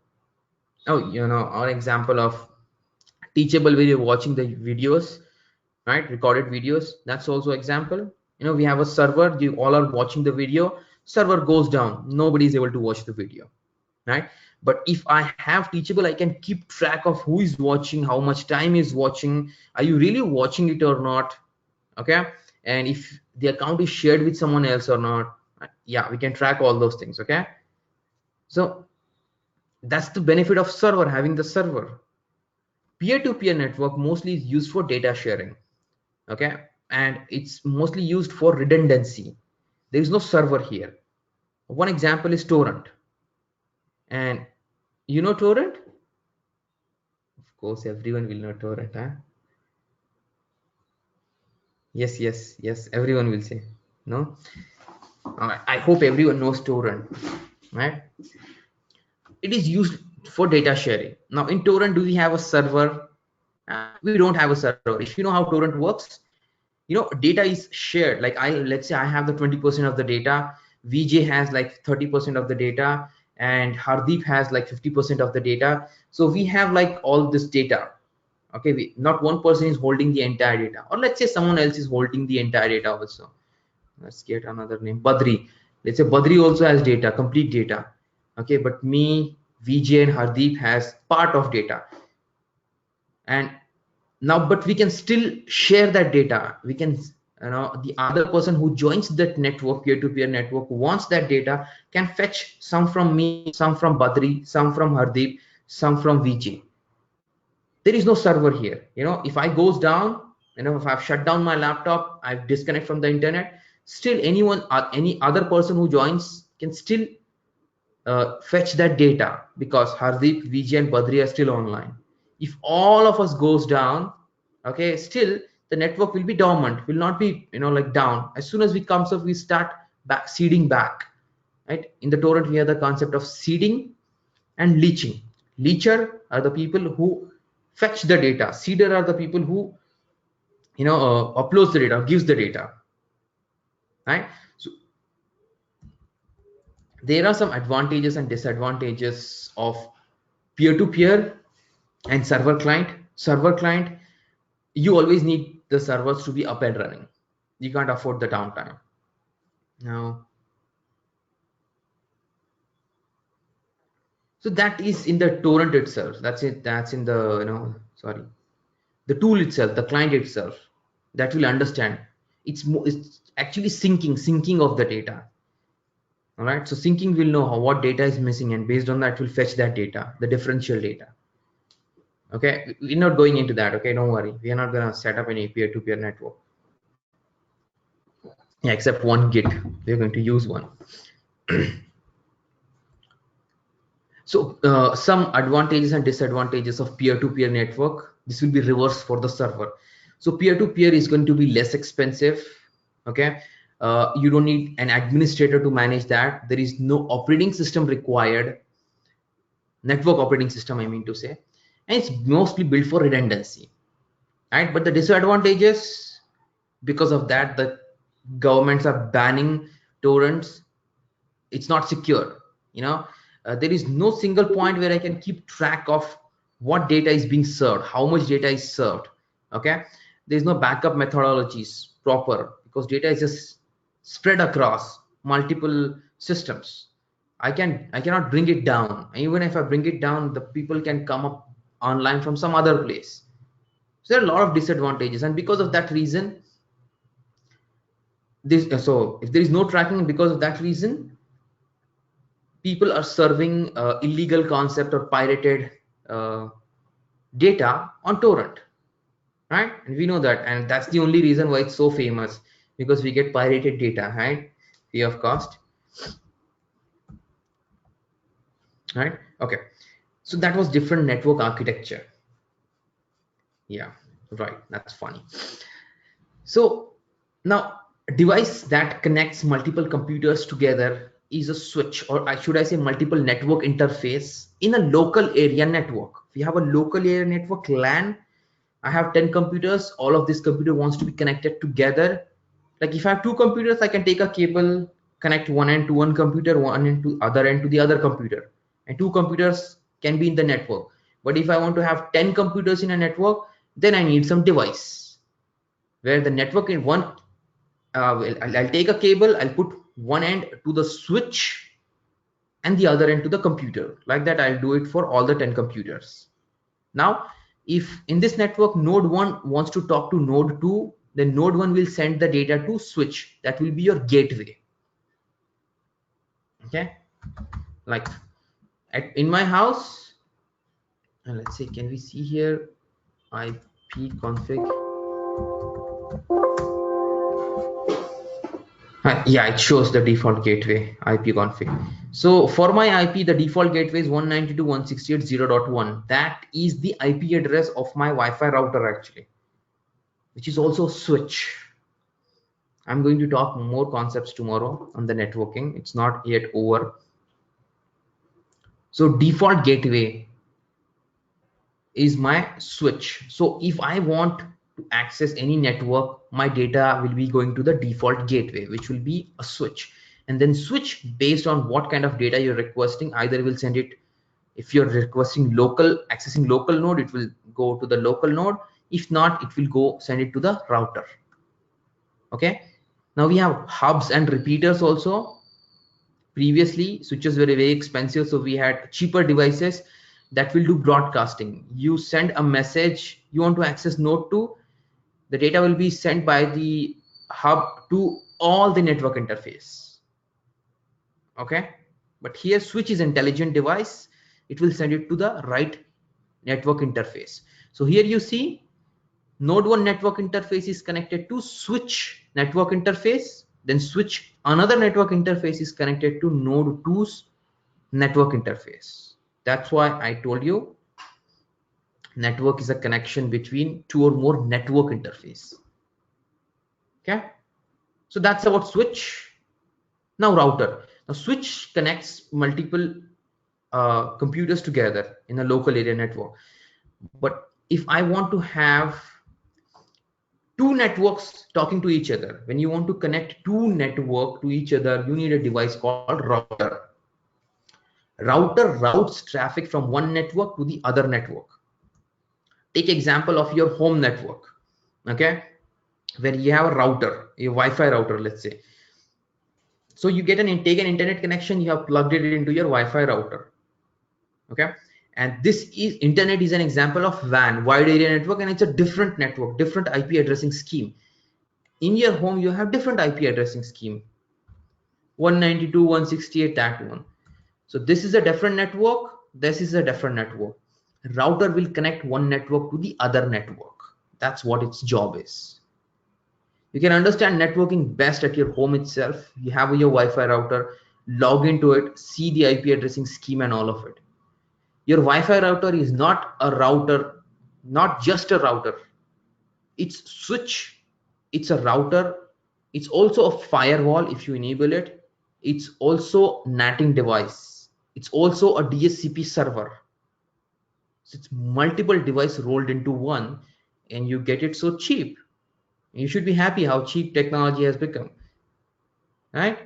Speaker 2: Oh, our example of teachable where you're watching the videos, right? Recorded videos, that's also example. We have a server, you all are watching the video, server goes down, nobody is able to watch the video, right? But if I have teachable, I can keep track of who is watching, how much time is watching, are you really watching it or not? Okay. And if the account is shared with someone else or not, yeah, we can track all those things. Okay. So that's the benefit of server, having the server. Peer-to-peer network mostly is used for data sharing. Okay. And it's mostly used for redundancy. There is no server here. One example is torrent. And torrent, of course everyone will know torrent, huh? Yes, everyone will say no. I hope everyone knows torrent, right? It is used for data sharing. Now in torrent, do we have a server? We don't have a server. If you know how torrent works, data is shared. Like let's say I have the 20% of the data, VJ has like 30% of the data, and Hardeep has like 50% of the data. So we have like all this data. Okay, not one person is holding the entire data, or let's say someone else is holding the entire data also. Let's get another name, Badri. Let's say Badri also has data, complete data. Okay, but me, VJ, and Hardeep has part of data. And now, but we can still share that data. We can, the other person who joins that network, peer-to-peer network, wants that data, can fetch some from me, some from Badri, some from Hardeep, some from VJ. There is no server here. If I goes down, if I've shut down my laptop, I've disconnect from the internet, still anyone, any other person who joins can still fetch that data, because Hardeep, VJ, and Badri are still online. If all of us goes down, okay, still the network will be dormant, will not be like down. As soon as we comes up, we start back seeding back, right? In the torrent, we have the concept of seeding and leeching. Leecher are the people who fetch the data. Seeder are the people who uploads the data, gives the data. right? So there are some advantages and disadvantages of peer-to-peer and server client. Server client, you always need the servers to be up and running. You can't afford the downtime. Now, so that is in the torrent itself. That's it. That's in the, sorry, the tool itself, the client itself, that will understand. It's actually syncing of the data. All right. So syncing will know what data is missing, and based on that will fetch that data, the differential data. Okay. We're not going into that. Okay. Don't worry. We are not going to set up any peer-to-peer network. Yeah, except one Git. We're going to use one. So some advantages and disadvantages of peer-to-peer network. This will be reverse for the server. So peer-to-peer is going to be less expensive. Okay. You don't need an administrator to manage that. There is no operating system required. Network operating system, I mean to say. And it's mostly built for redundancy. Right. But the disadvantages, because of that, the governments are banning torrents. It's not secure. There is no single point where I can keep track of what data is being served, how much data is served. Okay, there's no backup methodologies proper, because data is just spread across multiple systems. I cannot bring it down. Even if I bring it down, the people can come up online from some other place. So there are a lot of disadvantages, and because of that reason, so if there is no tracking, because of that reason, people are serving illegal concept or pirated uh, data on torrent, right? And we know that, and that's the only reason why it's so famous, because we get pirated data, right? Free of cost, right? Okay, so that was different network architecture. Yeah, right, that's funny. So now, a device that connects multiple computers together is a switch, or should I say multiple network interface in a local area network. If you have a local area network, LAN, I have 10 computers, all of this computer wants to be connected together. Like if I have two computers, I can take a cable, connect one end to one computer, one end to other end to the other computer, and two computers can be in the network. But if I want to have 10 computers in a network, then I need some device where the network in one, I'll take a cable, I'll put one end to the switch and the other end to the computer. Like that, I'll do it for all the 10 computers. Now, if in this network node 1 wants to talk to node 2, then node 1 will send the data to switch. That will be your gateway. Okay, like in my house, and let's say, can we see here IP config? Yeah, it shows the default gateway IP config. So for my IP, the default gateway is 192.168.0.1. That is the IP address of my Wi-Fi router actually, which is also switch. I'm going to talk more concepts tomorrow on the networking. It's not yet over. So default gateway is my switch. So if I want to access any network, my data will be going to the default gateway, which will be a switch. And then switch, based on what kind of data you're requesting, either will send it, if you're requesting accessing local node, it will go to the local node. If not, it will go send it to the router. Okay, now we have hubs and repeaters also. Previously, switches were very expensive, so we had cheaper devices that will do broadcasting. You send a message, you want to access node 2, the data will be sent by the hub to all the network interface. Okay, but here switch is intelligent device, it will send it to the right network interface. So here you see node 1 network interface is connected to switch network interface, then switch another network interface is connected to node 2's network interface. That's why I told you network is a connection between two or more network interface. Okay, so that's about switch. Now router. Now switch connects multiple computers together in a local area network. But if I want to have two networks talking to each other. When you want to connect two network to each other, you need a device called router. Router routes traffic from one network to the other network. Take example of your home network, okay, where you have a router, a Wi-Fi router, let's say. So you get take an internet connection, you have plugged it into your Wi-Fi router, okay. And this is internet is an example of WAN, wide area network, and it's a different network, different IP addressing scheme. In your home, you have different IP addressing scheme, 192.168, that one. So this is a different network, this is a different network. Router will connect one network to the other network. That's what its job is. You can understand networking best at your home itself. You have your Wi-Fi router, log into it, see the IP addressing scheme and all of it. Your Wi-Fi router is not a router, not just a router. It's switch, it's a router, it's also a firewall if you enable it. It's also NATing device. It's also a DHCP server. So it's multiple device rolled into one, and you get it so cheap. You should be happy how cheap technology has become, right?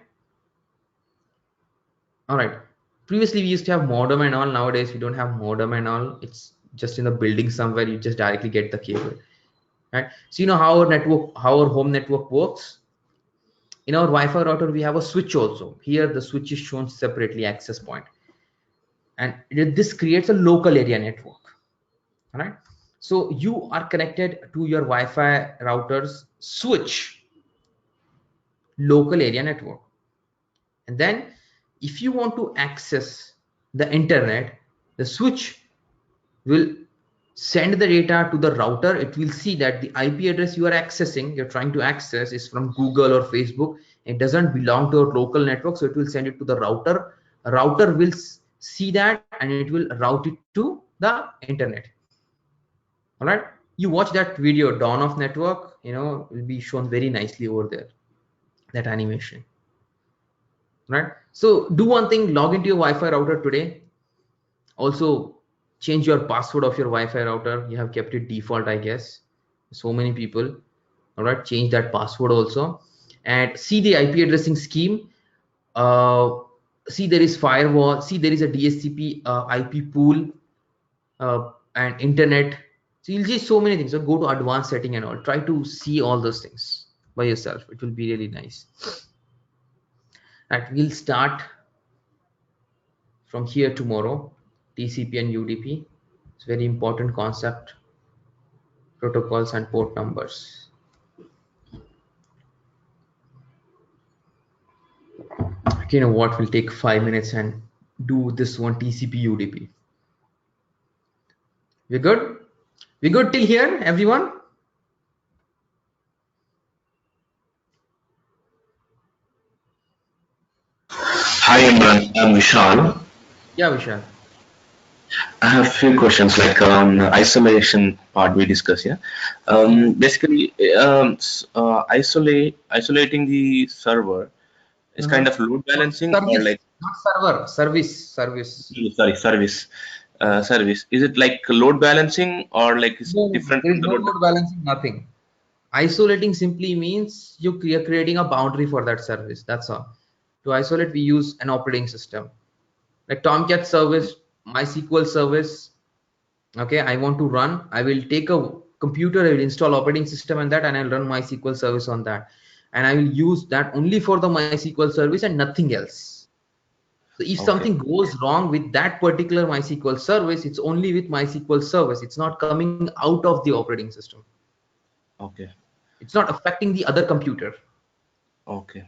Speaker 2: All right. Previously, we used to have modem and all. Nowadays, we don't have modem and all. It's just in the building somewhere. You just directly get the cable, right? So you know how our network, how our home network works. In our Wi-Fi router, we have a switch also. Here, the switch is shown separately, access point, and this creates a local area network. All right. So you are connected to your Wi-Fi router's switch, local area network, and then if you want to access the internet, the switch will send the data to the router. It will see that the IP address you are accessing, you're trying to access, is from Google or Facebook. It doesn't belong to a local network, so it will send it to the router. A router will see that and it will route it to the internet. All right. You watch that video, Dawn of Network, will be shown very nicely over there, that animation. Right. So do one thing, log into your Wi-Fi router today. Also change your password of your Wi-Fi router. You have kept it default, I guess. So many people. All right, change that password also, and see the IP addressing scheme. See there is firewall. See there is a DHCP IP pool and internet. So you'll see so many things. So go to advanced setting and all. Try to see all those things by yourself. It will be really nice. Right, we'll start from here tomorrow. TCP and UDP. It's a very important concept. Protocols and port numbers. Okay, you know what? We'll take 5 minutes and do this one, TCP UDP. We're good? We good till here, everyone?
Speaker 3: Hi Imran, I'm Vishal.
Speaker 2: Yeah, Vishal.
Speaker 3: I have a few questions like on isolation part we discussed. Yeah, basically, isolating the server is kind of load balancing or
Speaker 2: Service,
Speaker 3: like
Speaker 2: not server. Service.
Speaker 3: sorry service. Is it like load balancing or like is
Speaker 2: No,
Speaker 3: different
Speaker 2: there
Speaker 3: from
Speaker 2: is
Speaker 3: the
Speaker 2: no
Speaker 3: load?
Speaker 2: load balancing, nothing. Isolating simply means you're creating a boundary for that service. That's all. To isolate, we use an operating system. Like Tomcat service, MySQL service. Okay, I want to run. I will take a computer, I will install operating system and that, and I'll run MySQL service on that. And I will use that only for the MySQL service and nothing else. So if
Speaker 3: Okay,
Speaker 2: something goes wrong with that particular MySQL service, it's only with MySQL service. It's not coming out of the operating system.
Speaker 3: okay,
Speaker 2: It's not affecting the other computer.
Speaker 3: okay,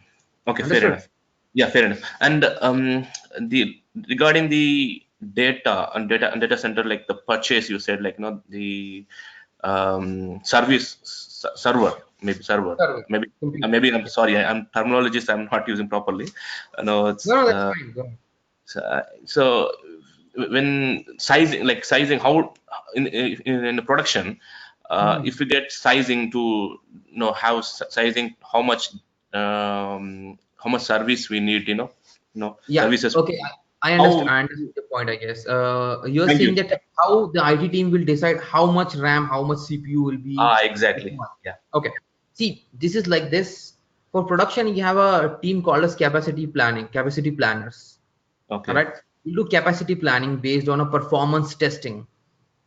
Speaker 3: okay. Fair
Speaker 2: Understood?
Speaker 3: enough. Yeah, fair enough. And the regarding the data and data center, like the purchase, you said like the server,
Speaker 2: Service,
Speaker 3: maybe
Speaker 2: computer.
Speaker 3: maybe I'm
Speaker 2: Yeah.
Speaker 3: sorry, I'm terminologies I'm not using properly. No, it's
Speaker 2: No, that's fine. Go ahead.
Speaker 3: so when sizing how in the production, if we get sizing to have sizing how much service we need,
Speaker 2: Yeah.
Speaker 3: services.
Speaker 2: Okay. I
Speaker 3: How?
Speaker 2: understand. I understand your point, I guess. You're
Speaker 3: Thank
Speaker 2: saying
Speaker 3: you.
Speaker 2: that how the IT team will decide how much RAM, how much CPU will be
Speaker 3: Exactly. Yeah.
Speaker 2: okay. See, this is like this. For production, you have a team called as capacity planning, capacity planners. All
Speaker 3: Okay.
Speaker 2: right. We do capacity planning based on a performance testing.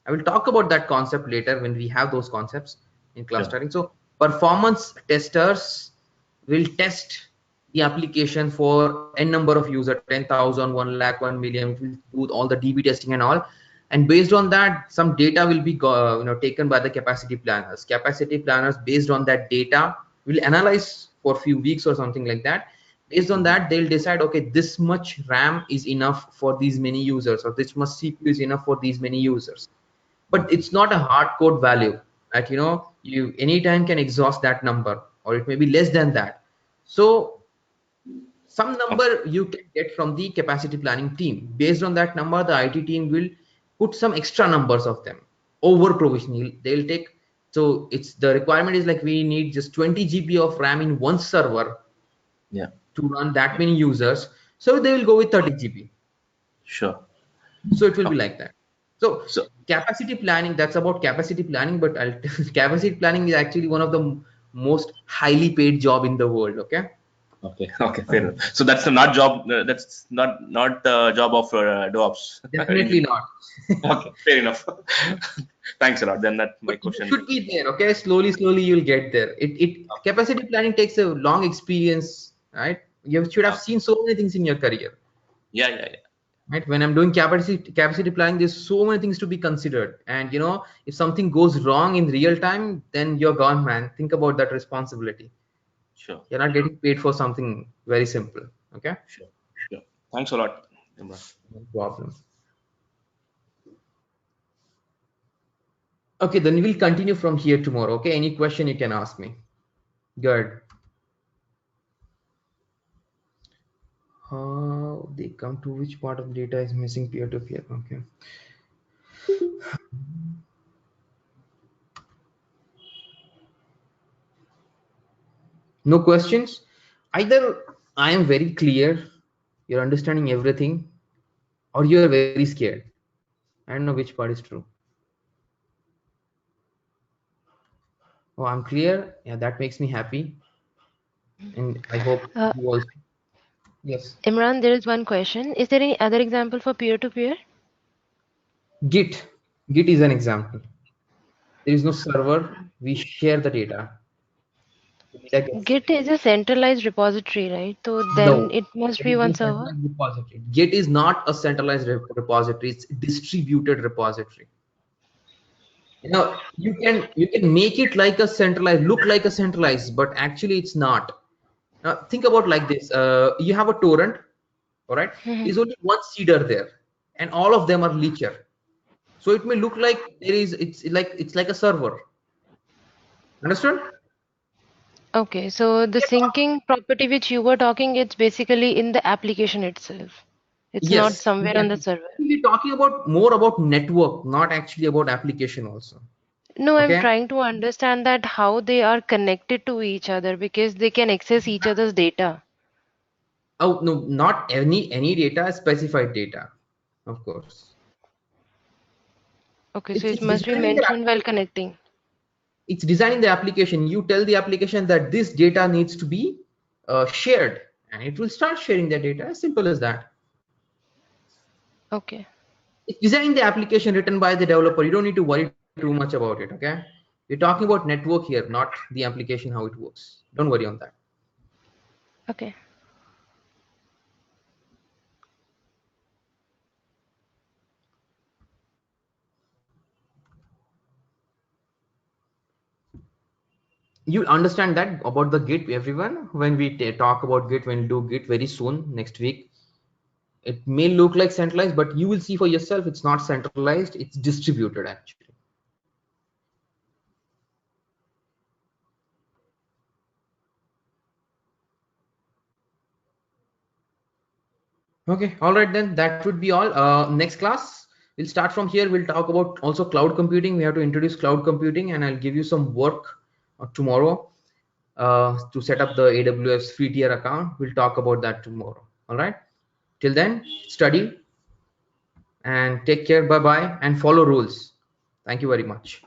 Speaker 2: I will talk about that concept later when we have those concepts in
Speaker 3: Sure.
Speaker 2: clustering. So performance testers will test the application for n number of users, 10,000, 1 lakh, 1 million, it will do all the DB testing and all. And based on that, some data will be taken by the capacity planners. Capacity planners, based on that data, will analyze for a few weeks or something like that. Based on
Speaker 3: Mhm.
Speaker 2: that, they'll decide, okay, this much RAM is enough for these many users, or this much CPU is enough for these many users. But
Speaker 3: Okay.
Speaker 2: it's not a hard code value that you anytime can exhaust that number, or it may be less than that. So some
Speaker 3: Okay.
Speaker 2: number you can get from the capacity planning team. Based on that number, the IT team will put some extra numbers of them over provisioning. They'll take, so it's the requirement is like we need just 20 GB of RAM in one server
Speaker 3: Yeah.
Speaker 2: to run that many users. So they will go with 30 GB.
Speaker 3: Sure.
Speaker 2: So it will be
Speaker 3: Okay.
Speaker 2: like that. So
Speaker 3: So
Speaker 2: capacity planning, that's about capacity planning, but capacity planning is actually one of the most highly paid job in the world. Okay.
Speaker 3: okay. Okay. Fair enough. So that's not job. That's not the job of Devops
Speaker 2: Definitely
Speaker 3: engineer.
Speaker 2: not.
Speaker 3: Okay. Fair enough. Thanks a lot. Then that my
Speaker 2: But you
Speaker 3: question.
Speaker 2: should be there. Okay. Slowly you'll get there. It capacity planning takes a long experience, right? You should have
Speaker 3: Okay.
Speaker 2: seen so many things in your career.
Speaker 3: Yeah. Yeah. Yeah.
Speaker 2: Right, when I'm doing capacity planning, there's so many things to be considered, and if something goes wrong in real time, then you're gone, man. Think about that responsibility.
Speaker 3: Sure.
Speaker 2: You're not getting paid for something very simple. Okay.
Speaker 3: Sure. Sure. Thanks a lot, Imran.
Speaker 2: No problem. Okay, then we'll continue from here tomorrow. Okay, any question you can ask me. Good. How they come to which part of data is missing peer-to-peer? Okay. No questions. Either I am very clear, you're understanding everything, or you are very scared. I don't know which part is true. Oh, I'm clear. Yeah, that makes me happy, and I hope
Speaker 4: Uh,
Speaker 2: you also. Yes.
Speaker 4: Imran, there is one question. Is there any other example for peer-to-peer?
Speaker 2: Git. Git is an example. There is no server. We share the data. The data gets
Speaker 4: Git is a centralized repository, right? So then
Speaker 2: no.
Speaker 4: it must
Speaker 2: It
Speaker 4: be
Speaker 2: is
Speaker 4: one
Speaker 2: no
Speaker 4: server.
Speaker 2: centralized repository. Git is not a centralized repository. It's a distributed repository. You can make it like a centralized, look like a centralized, but actually it's not. Now think about like this. You have a torrent, all right?
Speaker 4: Mhm.
Speaker 2: There's only one seeder there, and all of them are leecher. So it may look like it's like a server. Understood?
Speaker 4: Okay, so the syncing property which you were talking, it's basically in the application itself. It's not
Speaker 2: Yes,
Speaker 4: somewhere on the
Speaker 2: exactly.
Speaker 4: server.
Speaker 2: We're talking about more about network, not actually about application also.
Speaker 4: No, I'm
Speaker 2: Okay.
Speaker 4: trying to understand that how they are connected to each other because they can access each other's data.
Speaker 2: Oh no, not any data, specified data, of course.
Speaker 4: Okay, so
Speaker 2: It's
Speaker 4: it
Speaker 2: it's
Speaker 4: must be
Speaker 2: designing the
Speaker 4: mentioned while connecting.
Speaker 2: it's designing the application. You tell the application that this data needs to be shared, and it will start sharing the data. As simple as that.
Speaker 4: Okay.
Speaker 2: It's designing the application written by the developer. You don't need to worry too much about it. Okay. We're talking about network here, not the application how it works. Don't worry on that.
Speaker 4: Okay.
Speaker 2: You understand that about the Git, everyone. When we talk about Git, when we do Git very soon next week, it may look like centralized, but you will see for yourself it's not centralized. It's distributed actually. Okay, all right then. That would be all. Next class, we'll start from here. We'll talk about also cloud computing. We have to introduce cloud computing, and I'll give you some work tomorrow to set up the AWS free tier account. We'll talk about that tomorrow. All right. Till then, study and take care. Bye bye, and follow rules. Thank you very much.